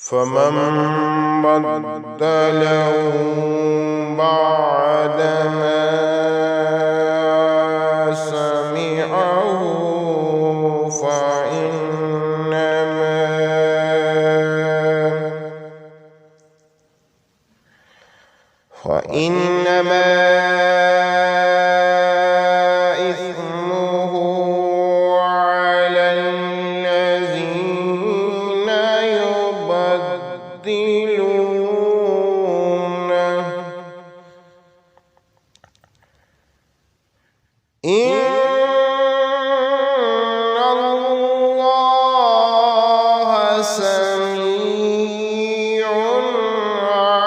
فمن بدله بعدما سمعه فإنما إثمه على الذين يبدلونه إن الله سميع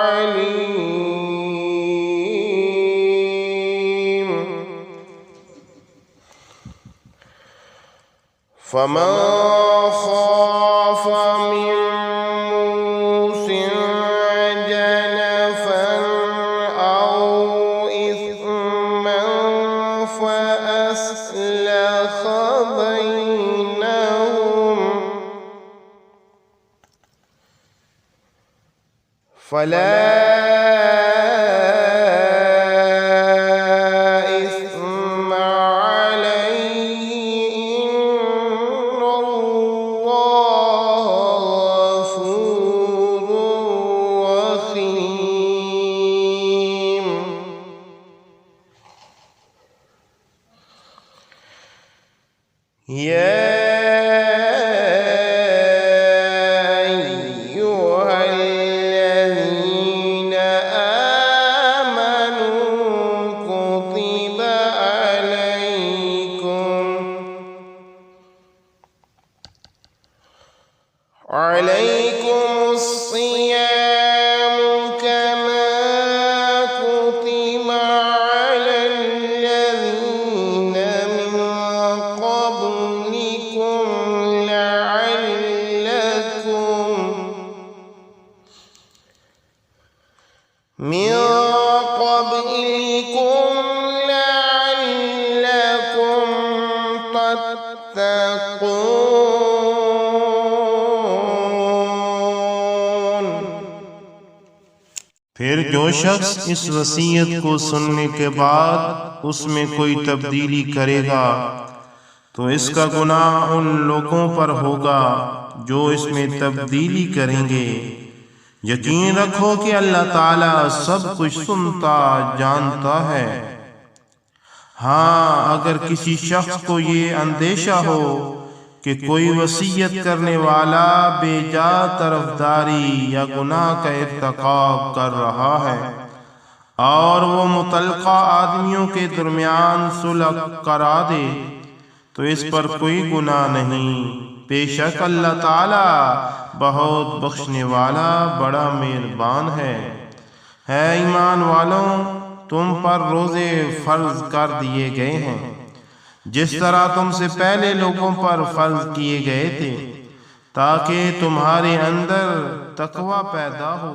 عليم. فمن خاف من موصٍ جنفا أو إثما فأصلح بينهم فلا إثم عليه، إن الله غفور رحيم. يا أيها الذين آمنوا كتب عليكم الصيام كما كتب على الذين من قبلكم لعلكم تتقون. फिर जो शख्स इस वसीयत को सुनने के बाद उसमें कोई तब्दीली करेगा तो इसका गुनाह उन लोगों पर होगा जो इसमें तब्दीली करेंगे। यकीन रखो कि अल्लाह ताला सब कुछ सुनता जानता है। हाँ, अगर किसी शख्स को ये अंदेशा हो कि कोई वसीयत करने वाला बेजा तरफदारी या गुनाह का इर्तिकाब कर रहा है और वो मुतल्लका आदमियों के दरमियान सुलह करा दे तो इस पर कोई गुनाह नहीं। बेशक अल्लाह ताला बहुत बख्शने वाला बड़ा मेहरबान है। ईमान वालों, तुम पर रोजे फर्ज कर दिए गए हैं जिस तरह तुमसे पहले लोगों पर फर्ज किए गए थे ताकि तुम्हारे अंदर तकवा पैदा हो।